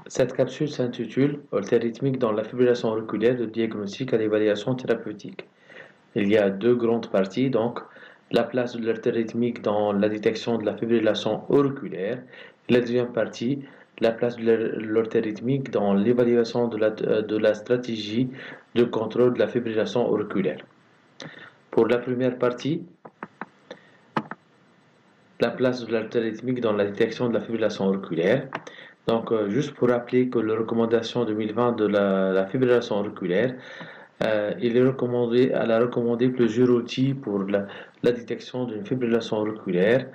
Cette capsule s'intitule Holter rythmique dans la fibrillation auriculaire de diagnostic à l'évaluation thérapeutique. Il y a deux grandes parties, donc la place de l'holter rythmique dans la détection de la fibrillation auriculaire, et la deuxième partie, la place de l'holter rythmique dans l'évaluation de la stratégie de contrôle de la fibrillation auriculaire. Pour la première partie, la place de l'holter rythmique dans la détection de la fibrillation auriculaire. Donc, juste pour rappeler que la recommandation 2020 de la fibrillation auriculaire, elle a recommandé plusieurs outils pour la détection d'une fibrillation auriculaire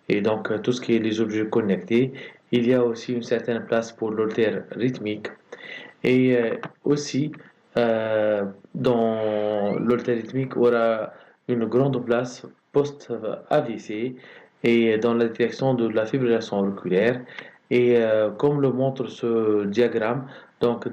et donc tout ce qui est les objets connectés. Il y a aussi une certaine place pour l'holter rythmique et aussi dans l'holter rythmique aura une grande place post-AVC et dans la détection de la fibrillation auriculaire. Et comme le montre ce diagramme, donc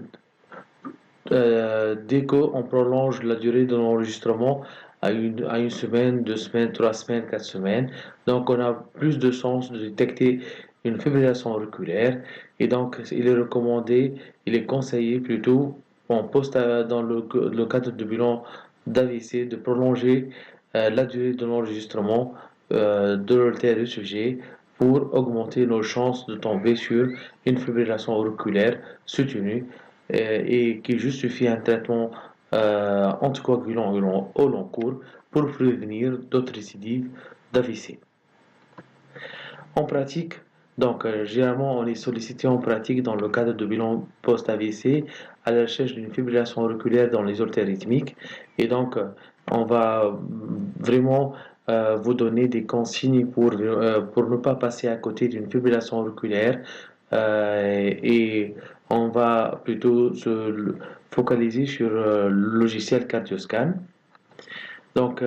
dès qu'on prolonge la durée de l'enregistrement à une semaine, 2 semaines, 3 semaines, 4 semaines, donc on a plus de chances de détecter une fibrillation auriculaire. Et donc il est recommandé, il est conseillé plutôt en post dans le cadre de bilan d'AVC de prolonger la durée de l'enregistrement de l'holter du sujet pour augmenter nos chances de tomber sur une fibrillation auriculaire soutenue et qui justifie un traitement anticoagulant au long cours pour prévenir d'autres récidives d'AVC. En pratique, donc généralement on est sollicité en pratique dans le cadre de bilan post-AVC à la recherche d'une fibrillation auriculaire dans les holters rythmiques et donc on va vraiment vous donner des consignes pour ne pas passer à côté d'une fibrillation auriculaire et on va plutôt se focaliser sur le logiciel CardioScan. Donc,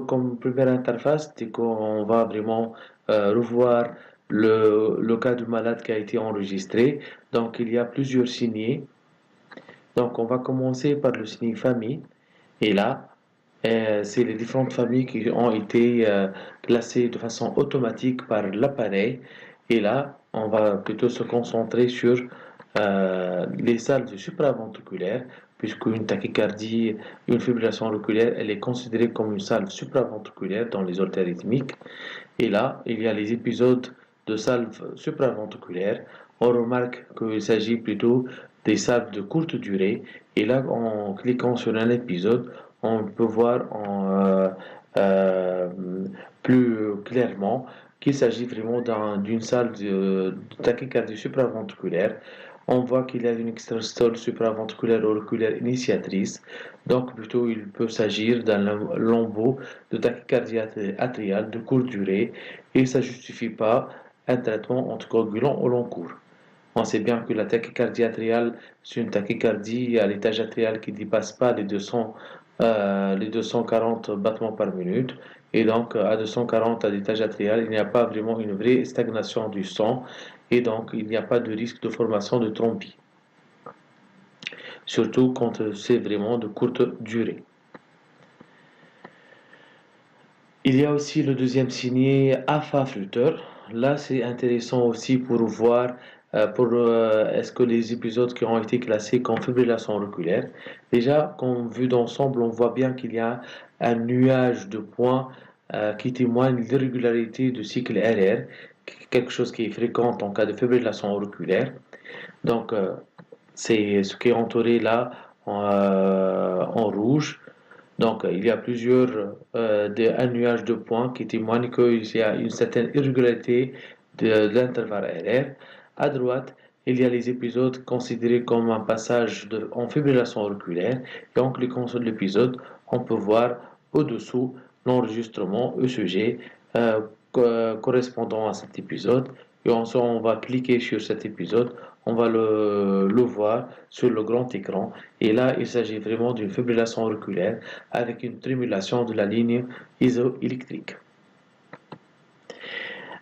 comme première interface, c'est qu'on va vraiment revoir le cas du malade qui a été enregistré. Donc, il y a plusieurs signets. Donc, on va commencer par le signet famille. Et là, c'est les différentes familles qui ont été classées de façon automatique par l'appareil. Et là, on va plutôt se concentrer sur les salves supraventriculaires, puisqu'une tachycardie, une fibrillation auriculaire, elle est considérée comme une salve supraventriculaire dans les holters rythmiques. Et là, il y a les épisodes de salve supraventriculaire. On remarque qu'il s'agit plutôt des salves de courte durée. Et là, en cliquant sur un épisode, on peut voir euh, plus clairement qu'il s'agit vraiment d'une salle de tachycardie supraventriculaire. On voit qu'il y a une extrastole supraventriculaire auriculaire initiatrice, donc plutôt il peut s'agir d'un lambeau de tachycardie atriale de courte durée et ça ne justifie pas un traitement anticoagulant au long cours. On sait bien que la tachycardie atriale, c'est une tachycardie à l'étage atrial qui ne dépasse pas les 240 battements par minute. Et donc, à 240 à l'étage atrial, il n'y a pas vraiment une vraie stagnation du sang. Et donc, il n'y a pas de risque de formation de thrombie. Surtout quand c'est vraiment de courte durée. Il y a aussi le deuxième signé AFA-Flutter. Là, c'est intéressant aussi pour voir est-ce que les épisodes qui ont été classés comme fibrillation auriculaire. Déjà, quand vu d'ensemble, on voit bien qu'il y a un nuage de points qui témoigne de l'irrégularité du cycle RR, quelque chose qui est fréquent en cas de fibrillation auriculaire. Donc, c'est ce qui est entouré là en rouge. Donc, il y a un nuage de points qui témoigne qu'il y a une certaine irrégularité de l'intervalle RR. À droite, il y a les épisodes considérés comme un passage en fibrillation auriculaire. Et en cliquant sur l'épisode, on peut voir au-dessous l'enregistrement ECG correspondant à cet épisode. Et ensuite, on va cliquer sur cet épisode, on va le voir sur le grand écran. Et là, il s'agit vraiment d'une fibrillation auriculaire avec une tremulation de la ligne isoélectrique.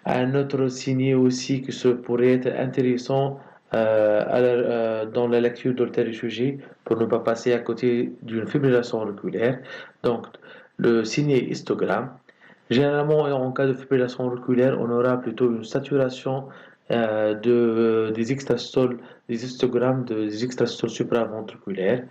Un autre signe aussi que ce pourrait être intéressant dans la lecture d'holter du sujet pour ne pas passer à côté d'une fibrillation auriculaire. Donc, le signe histogramme. Généralement, en cas de fibrillation auriculaire, on aura plutôt une saturation des histogrammes des extrasystoles supraventriculaires,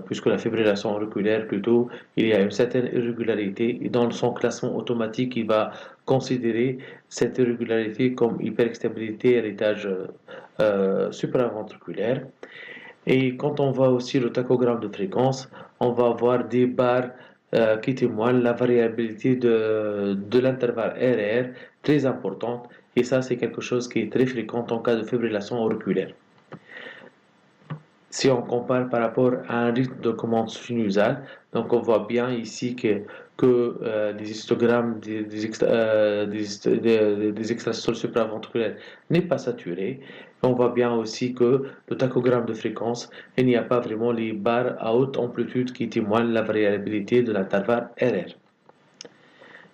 puisque la fibrillation auriculaire, plutôt, il y a une certaine irrégularité, et dans son classement automatique, il va considérer cette irrégularité comme hyperextabilité, héritage supraventriculaire. Et quand on voit aussi le tachogramme de fréquence, on va avoir des barres qui témoignent la variabilité de l'intervalle RR très importante. Et ça, c'est quelque chose qui est très fréquent en cas de fibrillation auriculaire. Si on compare par rapport à un rythme de commande sinusale, donc on voit bien ici que les histogrammes des extrasystoles supraventriculaires n'est pas saturé. On voit bien aussi que le tachogramme de fréquence, il n'y a pas vraiment les barres à haute amplitude qui témoignent la variabilité de l'intervalle RR.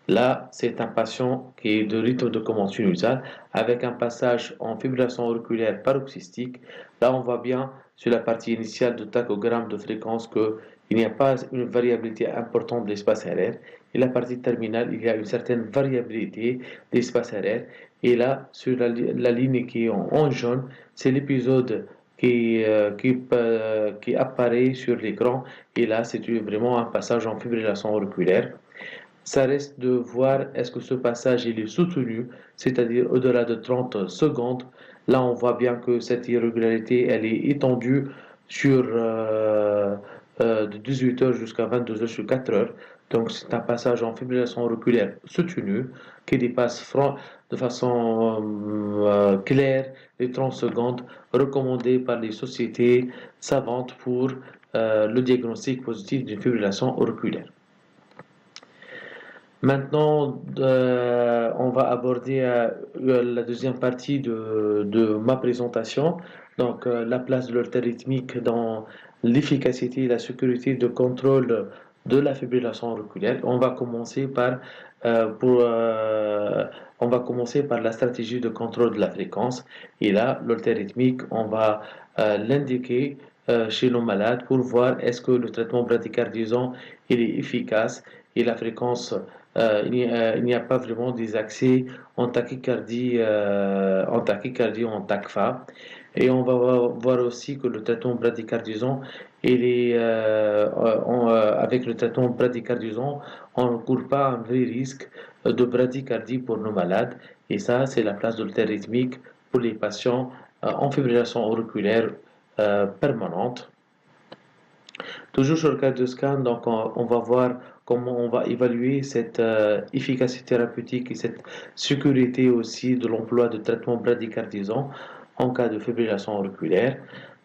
Là, c'est un patient qui est de rythme de commande sinusale avec un passage en fibrillation auriculaire paroxystique. Là, on voit bien sur la partie initiale du tachogramme de fréquence qu'il n'y a pas une variabilité importante de l'espace RR. Et la partie terminale, il y a une certaine variabilité de l'espace RR. Et là, sur la ligne qui est en jaune, c'est l'épisode qui apparaît sur l'écran. Et là, c'est vraiment un passage en fibrillation auriculaire. Ça reste de voir est-ce que ce passage il est soutenu, c'est-à-dire au-delà de 30 secondes. Là, on voit bien que cette irrégularité, elle est étendue sur de 18 heures jusqu'à 22 heures sur 4 heures. Donc, c'est un passage en fibrillation auriculaire soutenu qui dépasse de façon claire les 30 secondes, recommandé par les sociétés savantes pour le diagnostic positif d'une fibrillation auriculaire. Maintenant, on va aborder la deuxième partie de ma présentation. Donc, la place de l'holter rythmique dans l'efficacité et la sécurité de contrôle de la fibrillation auriculaire. On va commencer par la stratégie de contrôle de la fréquence. Et là, l'holter rythmique, on va l'indiquer chez nos malades pour voir est-ce que le traitement bradycardisant il est efficace et la fréquence il n'y a pas vraiment des accès en tachycardie, ou en TACFA. Et on va voir aussi que le traitement bradycardisant, avec le traitement bradycardisant, on ne court pas un vrai risque de bradycardie pour nos malades. Et ça, c'est la place de l'holter rythmique pour les patients en fibrillation auriculaire permanente. Toujours sur le cas de scan, donc on va voir comment on va évaluer cette efficacité thérapeutique et cette sécurité aussi de l'emploi de traitement bradycardisant en cas de fibrillation auriculaire.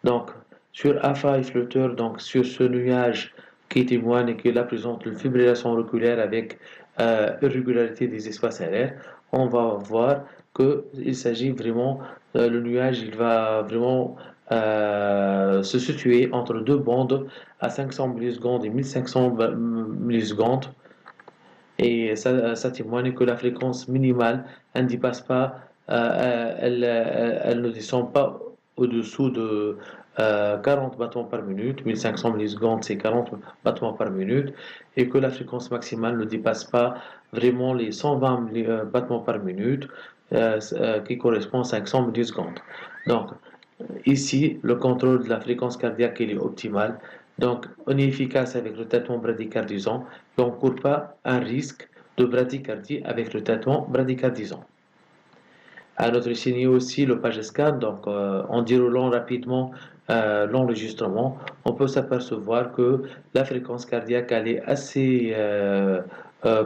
Donc, sur AFA et flotteur, donc sur ce nuage qui témoigne que la présence d'une fibrillation auriculaire avec irrégularité des espaces RR, on va voir qu'il s'agit vraiment, le nuage, il va vraiment se situer entre deux bandes à 500 millisecondes et 1500 millisecondes. Et ça témoigne que la fréquence minimale, elle ne dépasse pas, elle ne descend pas au-dessous de 40 battements par minute. 1500 millisecondes, c'est 40 battements par minute. Et que la fréquence maximale ne dépasse pas vraiment les 120 battements par minute, qui correspond à 500 millisecondes. Donc, ici, le contrôle de la fréquence cardiaque il est optimal. Donc, on est efficace avec le traitement bradycardisant et on ne court pas un risque de bradycardie avec le traitement bradycardisant. À notre signé aussi le PageScan, donc en déroulant rapidement l'enregistrement, on peut s'apercevoir que la fréquence cardiaque elle est assez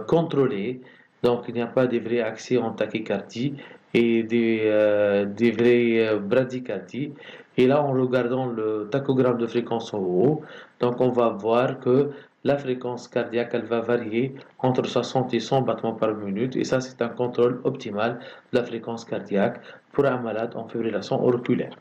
contrôlée, donc il n'y a pas de vrai accès en tachycardie et des vraies bradycardies. Et là, en regardant le tachogramme de fréquence en haut, donc on va voir que la fréquence cardiaque elle va varier entre 60 et 100 battements par minute, et ça c'est un contrôle optimal de la fréquence cardiaque pour un malade en fibrillation auriculaire.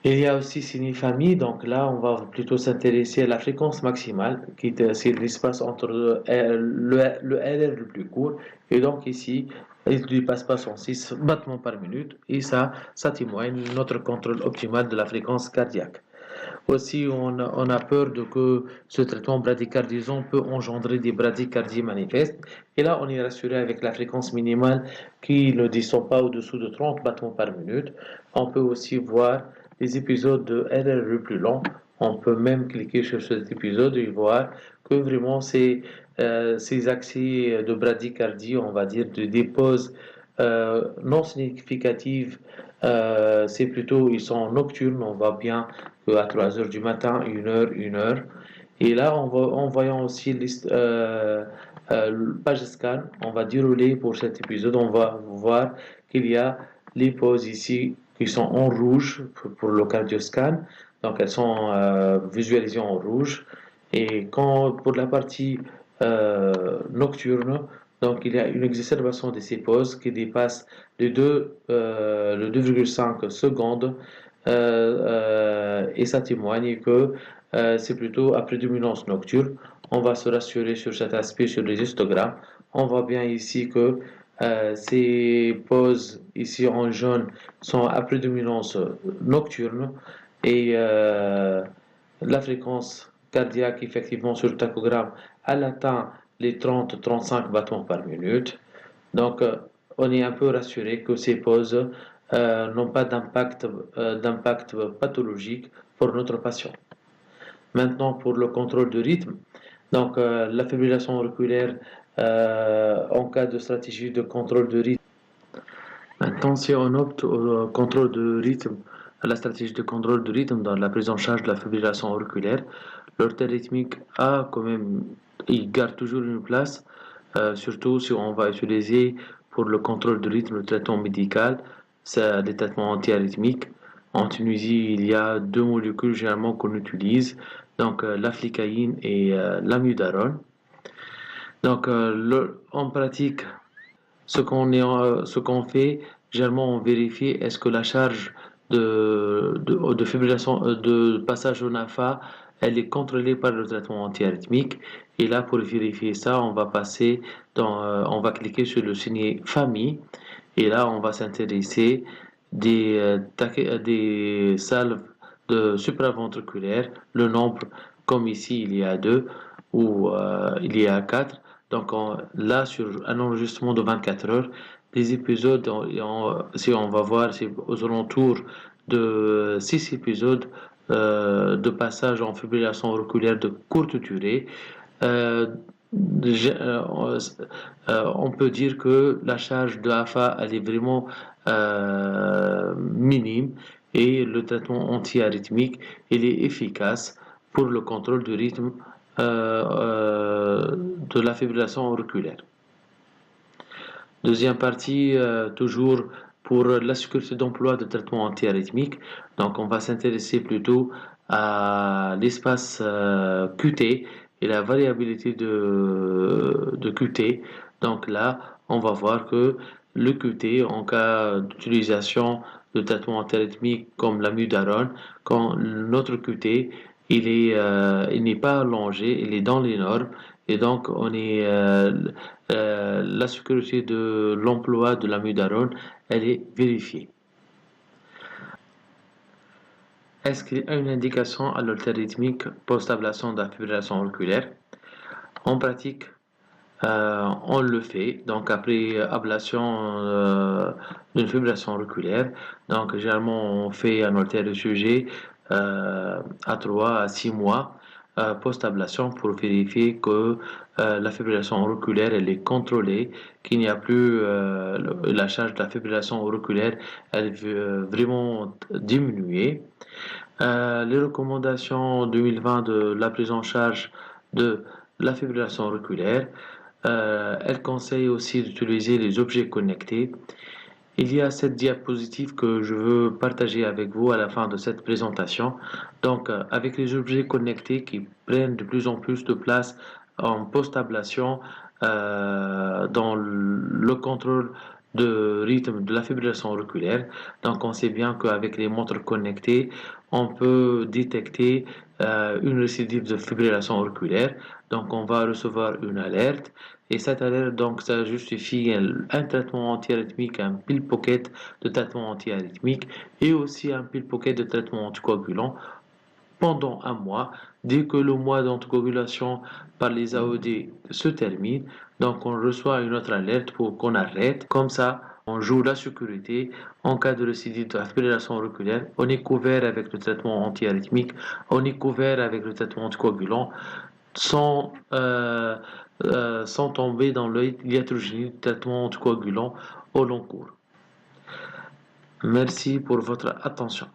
Il y a aussi famille, donc là on va plutôt s'intéresser à la fréquence maximale, c'est l'espace entre le RR le plus court, et donc ici il ne dépasse pas 106 battements par minute, et ça témoigne notre contrôle optimal de la fréquence cardiaque. Aussi, on a peur de que ce traitement bradycardisant peut engendrer des bradycardies manifestes. Et là, on est rassuré avec la fréquence minimale qui ne descend pas au-dessous de 30 battements par minute. On peut aussi voir des épisodes de RRE plus longs. On peut même cliquer sur cet épisode et voir que vraiment ces accès de bradycardie, on va dire, des pauses non significatives, c'est plutôt, ils sont nocturnes, on voit bien qu'à 3 heures du matin, 1 heure. Et là, en voyant aussi page scan, on va dérouler pour cet épisode, on va voir qu'il y a les pauses ici qui sont en rouge pour le cardioscan. Donc, elles sont visualisées en rouge. Et quand, pour la partie nocturne, donc il y a une exacerbation de ces pauses qui dépasse le 2,5 secondes et ça témoigne que c'est plutôt à prédominance nocturne. On va se rassurer sur cet aspect sur les histogrammes. On voit bien ici que ces pauses ici en jaune sont à prédominance nocturne et la fréquence cardiaque effectivement sur le tachogramme elle atteint les 30-35 battements par minute. Donc on est un peu rassuré que ces pauses n'ont pas d'impact pathologique pour notre patient. Maintenant, pour le contrôle de rythme, donc la fibrillation auriculaire en cas de stratégie de contrôle de rythme. Maintenant, si on opte au contrôle de rythme, à la stratégie de contrôle de rythme dans la prise en charge de la fibrillation auriculaire, l'orthèse rythmique a quand même, il garde toujours une place, surtout si on va utiliser pour le contrôle de rythme le traitement médical, c'est des traitements antiarythmiques. En Tunisie, il y a deux molécules généralement qu'on utilise, donc l'aflicaïne et l'amiodarone. Donc, en pratique, ce qu'on fait, généralement, on vérifie est-ce que la charge de fibrillation, de passage au NAFA, elle est contrôlée par le traitement antiarythmique. Et là, pour vérifier ça, on va on va cliquer sur le signe famille. Et là, on va s'intéresser des salves de supraventriculaires, le nombre, comme ici, il y a 2 ou il y a 4. Donc là, sur un enregistrement de 24 heures, les épisodes, si on va voir, c'est aux alentours de 6 épisodes de passage en fibrillation auriculaire de courte durée. Euh, on peut dire que la charge de AFA elle est vraiment minime et le traitement antiarythmique il est efficace pour le contrôle du rythme de la fibrillation auriculaire. Deuxième partie, toujours pour la sécurité d'emploi de traitement antiarythmique. Donc, on va s'intéresser plutôt à l'espace QT et la variabilité de QT. Donc là, on va voir que le QT, en cas d'utilisation de traitement antiarythmique comme l'amiodarone, quand notre QT, il n'est pas allongé, il est dans les normes, et donc la sécurité de l'emploi de l'amiodarone, elle est vérifiée. Est-ce qu'il y a une indication à l'altère rythmique post-ablation de la fibrillation auriculaire? En pratique, on le fait, donc après ablation d'une fibrillation auriculaire. Donc généralement, on fait un haltère de sujet à 3 à 6 mois post-ablation pour vérifier que la fibrillation auriculaire elle est contrôlée, qu'il n'y a plus la charge de la fibrillation auriculaire, elle veut vraiment diminuer. Les recommandations 2020 de la prise en charge de la fibrillation auriculaire, elle conseille aussi d'utiliser les objets connectés. Il y a cette diapositive que je veux partager avec vous à la fin de cette présentation. Donc, avec les objets connectés qui prennent de plus en plus de place en post-ablation dans le contrôle de rythme de la fibrillation auriculaire. Donc, on sait bien qu'avec les montres connectées, on peut détecter une récidive de fibrillation auriculaire. Donc, on va recevoir une alerte. Et cette alerte, donc, ça justifie un traitement antiarythmique, un pill pocket de traitement antiarythmique et aussi un pill pocket de traitement anticoagulant pendant un mois. Dès que le mois d'anticoagulation par les AOD se termine, donc on reçoit une autre alerte pour qu'on arrête. Comme ça, on joue la sécurité. En cas de récidive de fibrillation auriculaire, on est couvert avec le traitement antiarythmique, on est couvert avec le traitement anticoagulant, sans, sans tomber dans l'hiatrogénie du traitement anticoagulant au long cours. Merci pour votre attention.